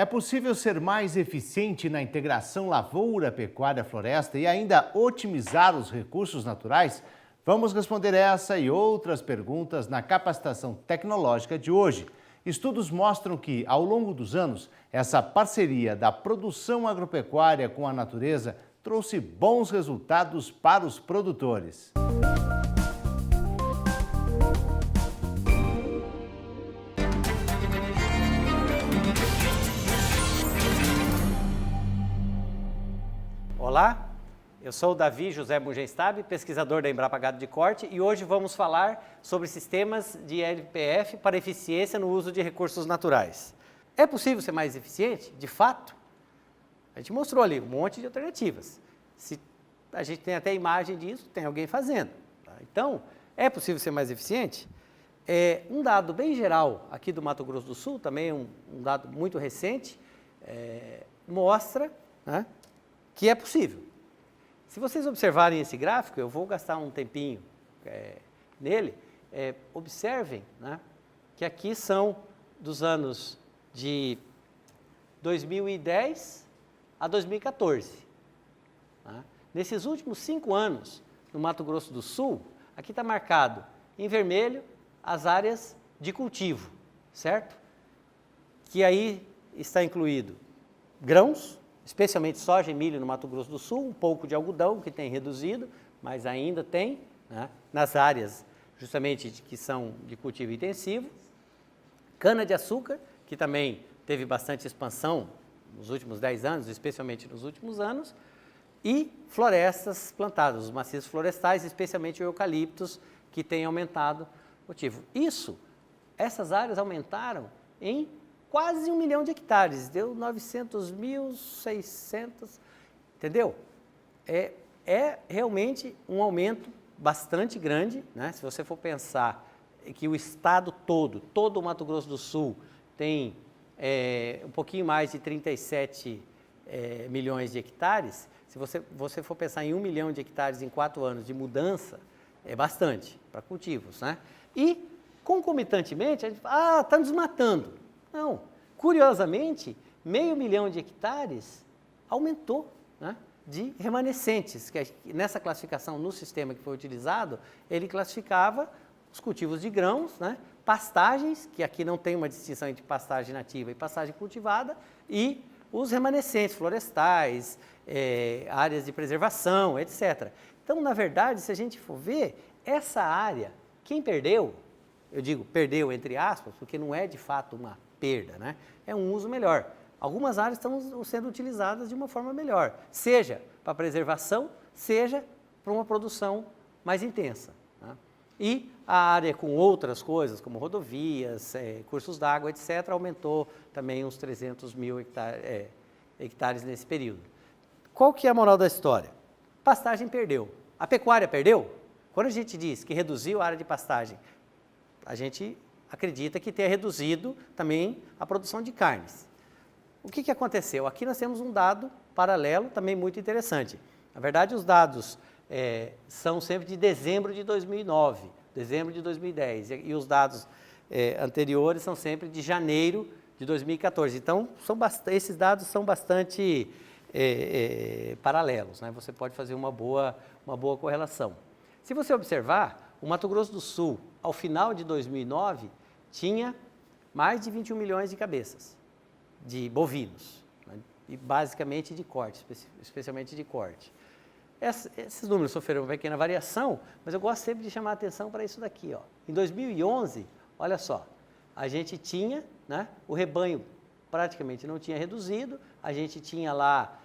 É possível ser mais eficiente na integração lavoura, pecuária, floresta e ainda otimizar os recursos naturais? Vamos responder essa e outras perguntas na capacitação tecnológica de hoje. Estudos mostram que, ao longo dos anos, essa parceria da produção agropecuária com a natureza trouxe bons resultados para os produtores. Olá, eu sou o Davi José Mugenstab, pesquisador da Embrapa Gado de Corte, e hoje vamos falar sobre sistemas de LPF para eficiência no uso de recursos naturais. É possível ser mais eficiente? De fato, a gente mostrou ali um monte de alternativas. A gente tem até imagem disso, tem alguém fazendo. Tá? Então, é possível ser mais eficiente? Um dado bem geral aqui do Mato Grosso do Sul, também um dado muito recente, mostra, né, que é possível. Se vocês observarem esse gráfico, eu vou gastar um tempinho nele, observem, né, que aqui são dos anos de 2010 a 2014. Tá? Nesses últimos 5 anos, no Mato Grosso do Sul, aqui está marcado em vermelho as áreas de cultivo, certo? Que aí está incluído grãos, especialmente soja e milho no Mato Grosso do Sul, um pouco de algodão, que tem reduzido, mas ainda tem, né, nas áreas justamente que são de cultivo intensivo. Cana-de-açúcar, que também teve bastante expansão nos últimos 10 anos, especialmente nos últimos anos, e florestas plantadas, os maciços florestais, especialmente o eucaliptos, que tem aumentado o cultivo. Essas áreas aumentaram em quase 1 milhão de hectares, deu 900.600, entendeu? É realmente um aumento bastante grande, né? Se você for pensar que o estado todo o Mato Grosso do Sul tem um pouquinho mais de 37 milhões de hectares, se você for pensar em 1 milhão de hectares em 4 anos de mudança, é bastante para cultivos, né? E, concomitantemente, a gente fala, está desmatando. Não, curiosamente, 500 mil de hectares aumentou, né, de remanescentes, que nessa classificação, no sistema que foi utilizado, ele classificava os cultivos de grãos, né, pastagens, que aqui não tem uma distinção entre pastagem nativa e pastagem cultivada, e os remanescentes florestais, áreas de preservação, etc. Então, na verdade, se a gente for ver, essa área, quem perdeu, eu digo perdeu entre aspas, porque não é de fato uma perda, né? É um uso melhor. Algumas áreas estão sendo utilizadas de uma forma melhor, seja para preservação, seja para uma produção mais intensa. Né? E a área com outras coisas, como rodovias, cursos d'água, etc., aumentou também uns 300 mil hectares nesse período. Qual que é a moral da história? Pastagem perdeu. A pecuária perdeu? Quando a gente diz que reduziu a área de pastagem, a gente acredita que tenha reduzido também a produção de carnes. O que aconteceu? Aqui nós temos um dado paralelo também muito interessante. Na verdade, os dados são sempre de dezembro de 2009, dezembro de 2010, e os dados anteriores são sempre de janeiro de 2014. Então, esses dados são bastante paralelos, né? Você pode fazer uma boa correlação. Se você observar, o Mato Grosso do Sul, ao final de 2009, tinha mais de 21 milhões de cabeças de bovinos, né? E basicamente de corte, especialmente de corte. Esses números sofreram uma pequena variação, mas eu gosto sempre de chamar a atenção para isso daqui. Ó. Em 2011, olha só, a gente tinha, né, o rebanho praticamente não tinha reduzido, a gente tinha lá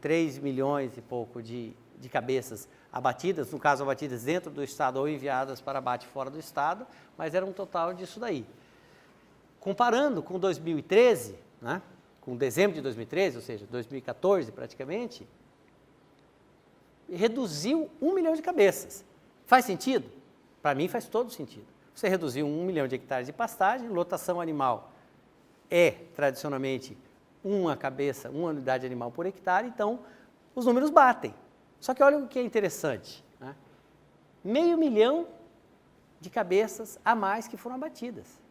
3 milhões e pouco de cabeças abatidas, no caso abatidas dentro do estado ou enviadas para abate fora do estado, mas era um total disso daí. Comparando com 2013, né, com dezembro de 2013, ou seja, 2014 praticamente, reduziu 1 milhão de cabeças. Faz sentido? Para mim faz todo sentido. Você reduziu 1 milhão de hectares de pastagem, lotação animal tradicionalmente uma unidade animal por hectare, então os números batem. Só que olha o que é interessante, né? 500 mil de cabeças a mais que foram abatidas.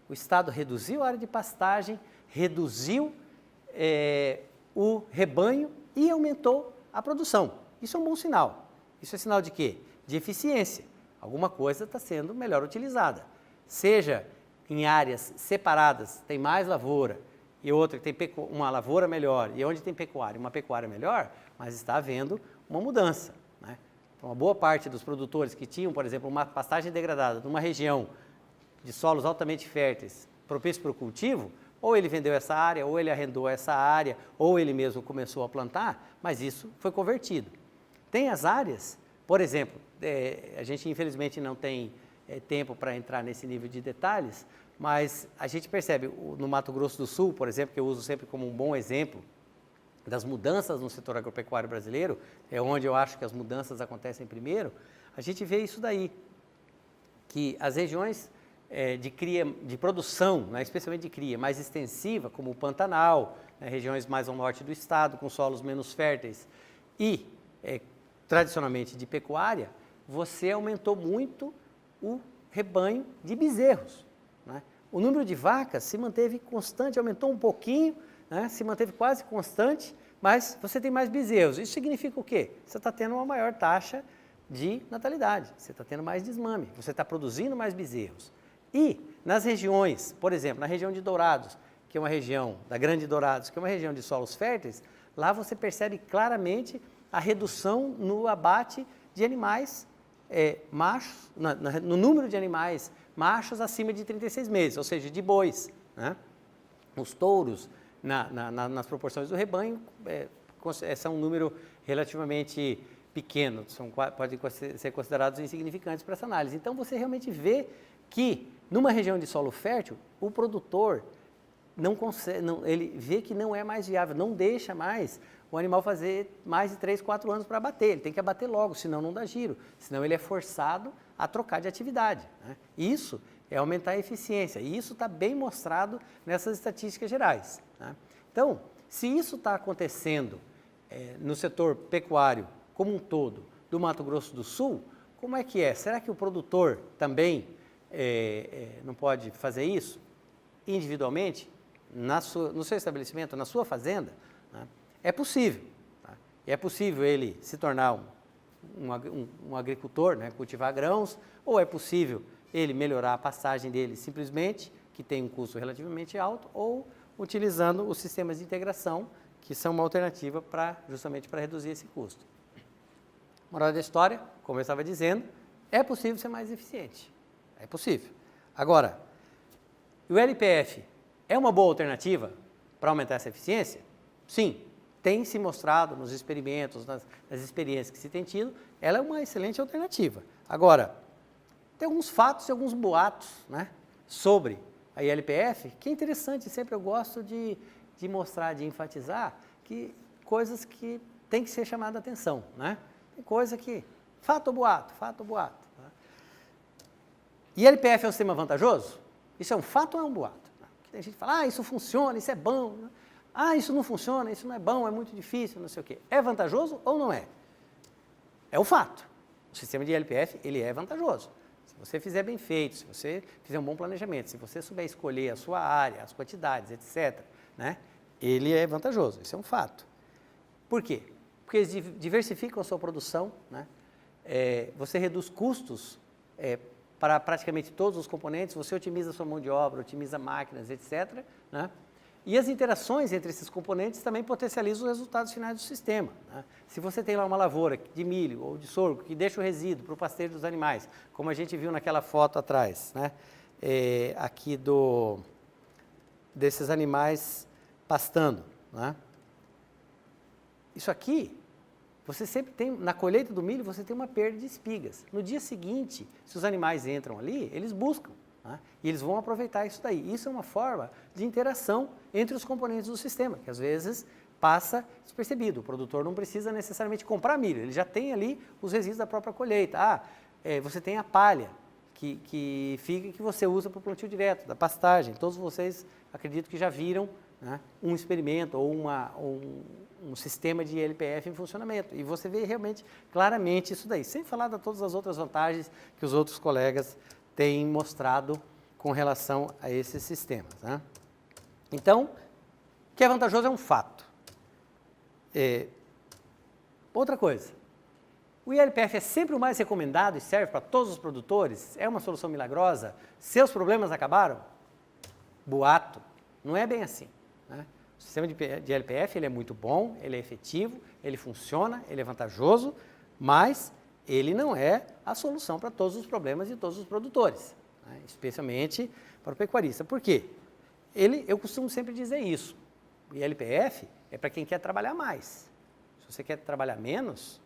O estado reduziu a área de pastagem, reduziu o rebanho e aumentou a produção. Isso é um bom sinal. Isso é sinal de quê? De eficiência. Alguma coisa está sendo melhor utilizada. Seja em áreas separadas, tem mais lavoura, e outra que tem uma lavoura melhor, e onde tem pecuária, uma pecuária melhor, mas está havendo uma mudança, né? Então, uma boa parte dos produtores que tinham, por exemplo, uma pastagem degradada numa região de solos altamente férteis, propícios para o cultivo, ou ele vendeu essa área, ou ele arrendou essa área, ou ele mesmo começou a plantar, mas isso foi convertido. Tem as áreas, por exemplo, a gente infelizmente não tem tempo para entrar nesse nível de detalhes, mas a gente percebe no Mato Grosso do Sul, por exemplo, que eu uso sempre como um bom exemplo das mudanças no setor agropecuário brasileiro, é onde eu acho que as mudanças acontecem primeiro, a gente vê isso daí, que as regiões de cria, de produção, né, especialmente de cria mais extensiva, como o Pantanal, né, regiões mais ao norte do estado, com solos menos férteis, e tradicionalmente de pecuária, você aumentou muito o rebanho de bezerros, né? O número de vacas se manteve constante, aumentou um pouquinho, né, se manteve quase constante, mas você tem mais bezerros. Isso significa o quê? Você está tendo uma maior taxa de natalidade, você está tendo mais desmame, você está produzindo mais bezerros. E nas regiões, por exemplo, na região de Dourados, que é uma região, da Grande Dourados, que é uma região de solos férteis, lá você percebe claramente a redução no abate de animais machos, no número de animais machos acima de 36 meses, ou seja, de bois, né? Os touros, nas proporções do rebanho, são um número relativamente pequeno, podem ser considerados insignificantes para essa análise. Então, você realmente vê que, numa região de solo fértil, o produtor não consegue, ele vê que não é mais viável, não deixa mais o animal fazer mais de 3, 4 anos para abater, ele tem que abater logo, senão não dá giro, senão ele é forçado a trocar de atividade, né? Isso é aumentar a eficiência, e isso está bem mostrado nessas estatísticas gerais, né? Então, se isso está acontecendo no setor pecuário como um todo do Mato Grosso do Sul, como é que é? Será que o produtor também não pode fazer isso individualmente, no seu estabelecimento, na sua fazenda, né? É possível, tá? E é possível ele se tornar um agricultor, né, cultivar grãos, ou é possível ele melhorar a pastagem dele simplesmente, que tem um custo relativamente alto, ou utilizando os sistemas de integração, que são uma alternativa justamente para reduzir esse custo. Moral da história, como eu estava dizendo, é possível ser mais eficiente, é possível. Agora, o LPF é uma boa alternativa para aumentar essa eficiência? Sim. Tem se mostrado nos experimentos, nas experiências que se tem tido, ela é uma excelente alternativa. Agora, tem alguns fatos e alguns boatos, né, sobre a ILPF, que é interessante, sempre eu gosto de mostrar, de enfatizar, que coisas que tem que ser chamada a atenção, né? Tem coisa que, fato ou boato, fato ou boato. Né? ILPF é um sistema vantajoso? Isso é um fato ou é um boato? Tem gente que fala, isso funciona, isso é bom, né? Isso não funciona, isso não é bom, é muito difícil, não sei o quê. É vantajoso ou não é? É o fato. O sistema de ILPF, ele é vantajoso. Se você fizer bem feito, se você fizer um bom planejamento, se você souber escolher a sua área, as quantidades, etc., né, ele é vantajoso, isso é um fato. Por quê? Porque eles diversificam a sua produção, né? Você reduz custos para praticamente todos os componentes, você otimiza a sua mão de obra, otimiza máquinas, etc., né? E as interações entre esses componentes também potencializam os resultados finais do sistema, né? Se você tem lá uma lavoura de milho ou de sorgo que deixa o resíduo para o pasteiro dos animais, como a gente viu naquela foto atrás, né? Aqui desses animais pastando, né? Isso aqui, você sempre tem, na colheita do milho, você tem uma perda de espigas. No dia seguinte, se os animais entram ali, eles buscam, né? E eles vão aproveitar isso daí. Isso é uma forma de interação entre os componentes do sistema, que às vezes passa despercebido. O produtor não precisa necessariamente comprar milho, ele já tem ali os resíduos da própria colheita. Você tem a palha, que você usa para o plantio direto, da pastagem. Todos vocês, acredito que já viram, né, um experimento ou um sistema de LPF em funcionamento. E você vê realmente, claramente isso daí, sem falar de todas as outras vantagens que os outros colegas têm mostrado com relação a esses sistemas, né? Então, que é vantajoso é um fato. Outra coisa, o ILPF é sempre o mais recomendado e serve para todos os produtores? É uma solução milagrosa? Seus problemas acabaram? Boato. Não é bem assim, né? O sistema de ILPF ele é muito bom, ele é efetivo, ele funciona, ele é vantajoso, mas ele não é a solução para todos os problemas de todos os produtores, né? Especialmente para o pecuarista. Por quê? Eu costumo sempre dizer isso. O ILPF é para quem quer trabalhar mais. Se você quer trabalhar menos,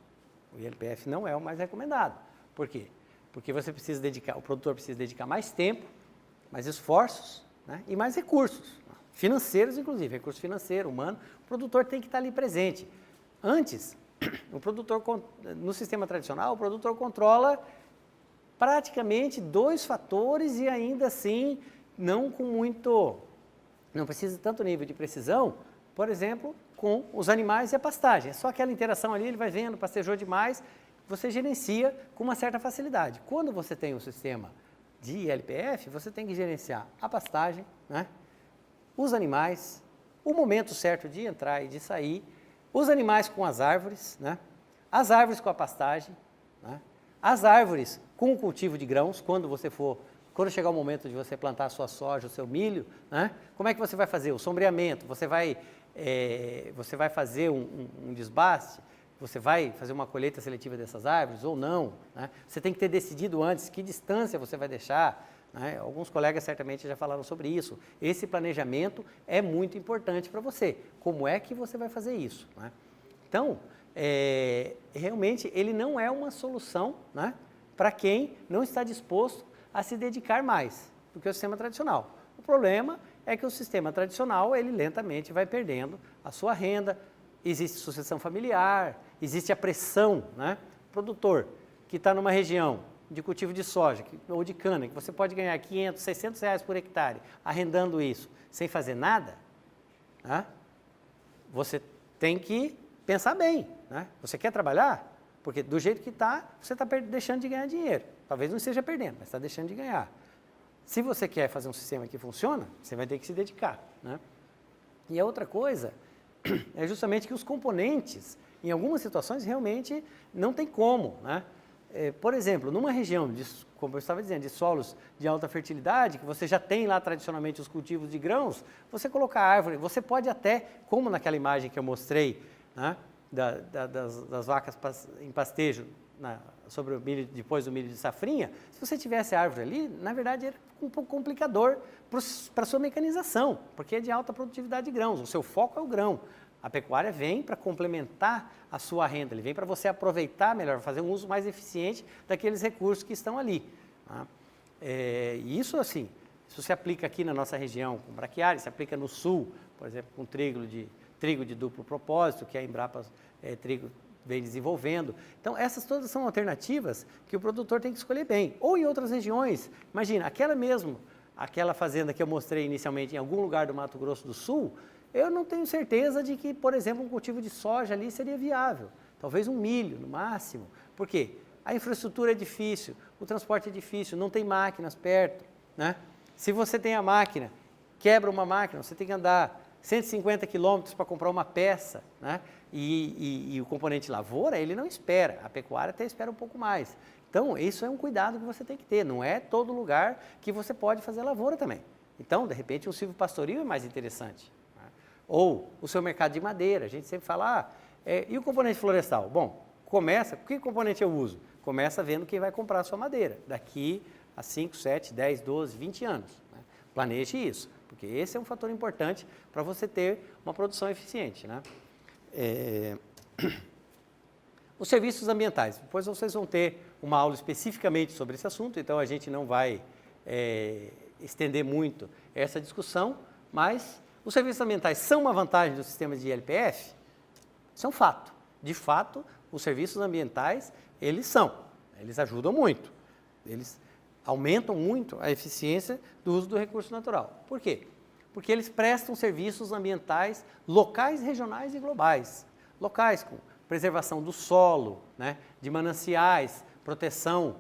o ILPF não é o mais recomendado. Por quê? Porque o produtor precisa dedicar mais tempo, mais esforços, né? E mais recursos, financeiros inclusive, recurso financeiro, humano. O produtor tem que estar ali presente. Antes, no sistema tradicional, o produtor controla praticamente 2 fatores e ainda assim não precisa de tanto nível de precisão, por exemplo, com os animais e a pastagem. É só aquela interação ali, ele vai vendo, pastejou demais, você gerencia com uma certa facilidade. Quando você tem um sistema de ILPF, você tem que gerenciar a pastagem, né? Os animais, o momento certo de entrar e de sair, os animais com as árvores, né? As árvores com a pastagem, né? As árvores com o cultivo de grãos, quando chegar o momento de você plantar a sua soja, o seu milho, né? Como é que você vai fazer? O sombreamento, você vai fazer um desbaste, você vai fazer uma colheita seletiva dessas árvores ou não, né? Você tem que ter decidido antes que distância você vai deixar, né? Alguns colegas certamente já falaram sobre isso. Esse planejamento é muito importante para você. Como é que você vai fazer isso, né? Então, realmente ele não é uma solução, né, para quem não está disposto a se dedicar mais do que o sistema tradicional. O problema é que o sistema tradicional, ele lentamente vai perdendo a sua renda, existe sucessão familiar, existe a pressão, né? O produtor que está numa região de cultivo de soja ou de cana, que você pode ganhar 500, 600 reais por hectare arrendando isso sem fazer nada, né? Você tem que pensar bem, né? Você quer trabalhar? Porque do jeito que está, você está deixando de ganhar dinheiro. Talvez não esteja perdendo, mas está deixando de ganhar. Se você quer fazer um sistema que funciona, você vai ter que se dedicar, né? E a outra coisa é justamente que os componentes, em algumas situações, realmente não tem como, né? Por exemplo, numa região, como eu estava dizendo, de solos de alta fertilidade, que você já tem lá tradicionalmente os cultivos de grãos, você colocar árvore, você pode até, como naquela imagem que eu mostrei, né, das vacas em pastejo, sobre o milho, depois do milho de safrinha, se você tivesse árvore ali, na verdade era um pouco complicador para a sua mecanização, porque é de alta produtividade de grãos, o seu foco é o grão. A pecuária vem para complementar a sua renda, ele vem para você aproveitar melhor, fazer um uso mais eficiente daqueles recursos que estão ali, tá? Isso, assim, isso se aplica aqui na nossa região com braquiária, se aplica no sul, por exemplo, com trigo de duplo propósito, que a Embrapa Trigo vem desenvolvendo. Então, essas todas são alternativas que o produtor tem que escolher bem. Ou em outras regiões, imagina, aquela fazenda que eu mostrei inicialmente em algum lugar do Mato Grosso do Sul, eu não tenho certeza de que, por exemplo, um cultivo de soja ali seria viável. Talvez um milho, no máximo. Por quê? A infraestrutura é difícil, o transporte é difícil, não tem máquinas perto, né? Se você tem a máquina, quebra uma máquina, você tem que andar 150 quilômetros para comprar uma peça, né? E o componente lavoura, ele não espera, a pecuária até espera um pouco mais. Então, isso é um cuidado que você tem que ter, não é todo lugar que você pode fazer lavoura também. Então, de repente, um silvopastoril é mais interessante. Ou o seu mercado de madeira, a gente sempre fala, e o componente florestal? Bom, que componente eu uso? Começa vendo quem vai comprar a sua madeira, daqui a 5, 7, 10, 12, 20 anos. Né? Planeje isso, porque esse é um fator importante para você ter uma produção eficiente, né? Os serviços ambientais, depois vocês vão ter uma aula especificamente sobre esse assunto, então a gente não vai estender muito essa discussão, mas os serviços ambientais são uma vantagem do sistema de ILPF? Isso é um fato. De fato, os serviços ambientais, eles ajudam muito. Eles aumentam muito a eficiência do uso do recurso natural. Por quê? Porque eles prestam serviços ambientais locais, regionais e globais. Locais com preservação do solo, né, de mananciais, proteção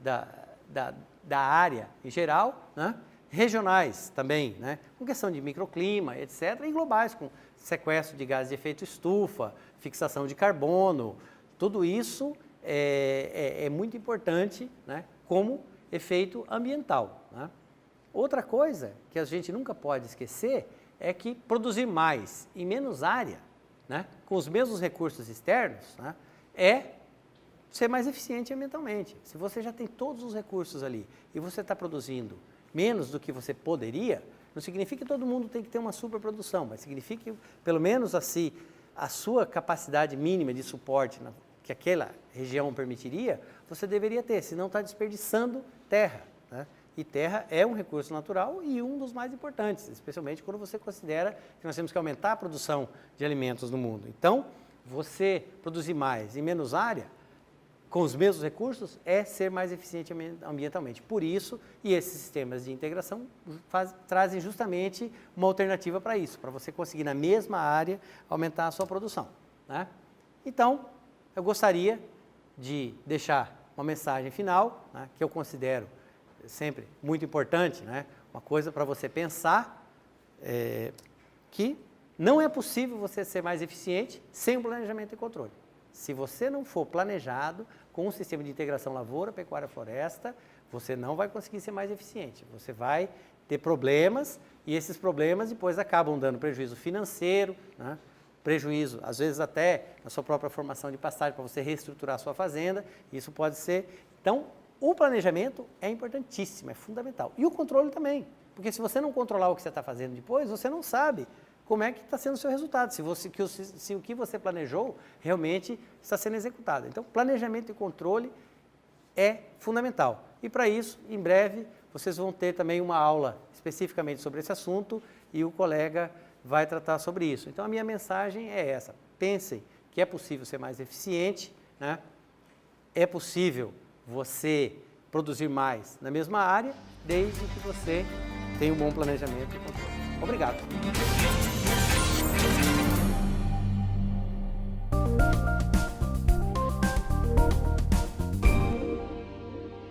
da área em geral, né? regionais também, né? Com questão de microclima, etc., e globais, com sequestro de gases de efeito estufa, fixação de carbono, tudo isso é muito importante, né? Como efeito ambiental, né? Outra coisa que a gente nunca pode esquecer é que produzir mais em menos área, né? Com os mesmos recursos externos, né? É ser mais eficiente ambientalmente. Se você já tem todos os recursos ali e você está produzindo menos do que você poderia, não significa que todo mundo tem que ter uma superprodução, mas significa que, pelo menos assim, a sua capacidade mínima de suporte que aquela região permitiria, você deveria ter, senão está desperdiçando terra, né? E terra é um recurso natural e um dos mais importantes, especialmente quando você considera que nós temos que aumentar a produção de alimentos no mundo. Então, você produzir mais em menos área, com os mesmos recursos, é ser mais eficiente ambientalmente. Por isso, e esses sistemas de integração trazem justamente uma alternativa para isso, para você conseguir na mesma área aumentar a sua produção, né? Então, eu gostaria de deixar uma mensagem final, né, que eu considero sempre muito importante, né? Uma coisa para você pensar, que não é possível você ser mais eficiente sem um planejamento e controle. Se você não for planejado com um sistema de integração lavoura, pecuária, floresta, você não vai conseguir ser mais eficiente. Você vai ter problemas e esses problemas depois acabam dando prejuízo financeiro, né? Prejuízo, às vezes até na sua própria formação de pastagem para você reestruturar a sua fazenda. Isso pode ser. Então, o planejamento é importantíssimo, é fundamental. E o controle também, porque se você não controlar o que você está fazendo depois, você não sabe como é que está sendo o seu resultado, se o que você planejou realmente está sendo executado. Então, planejamento e controle é fundamental. E para isso, em breve, vocês vão ter também uma aula especificamente sobre esse assunto e o colega vai tratar sobre isso. Então, a minha mensagem é essa: pensem que é possível ser mais eficiente, né? É possível você produzir mais na mesma área, desde que você tenha um bom planejamento e controle. Obrigado.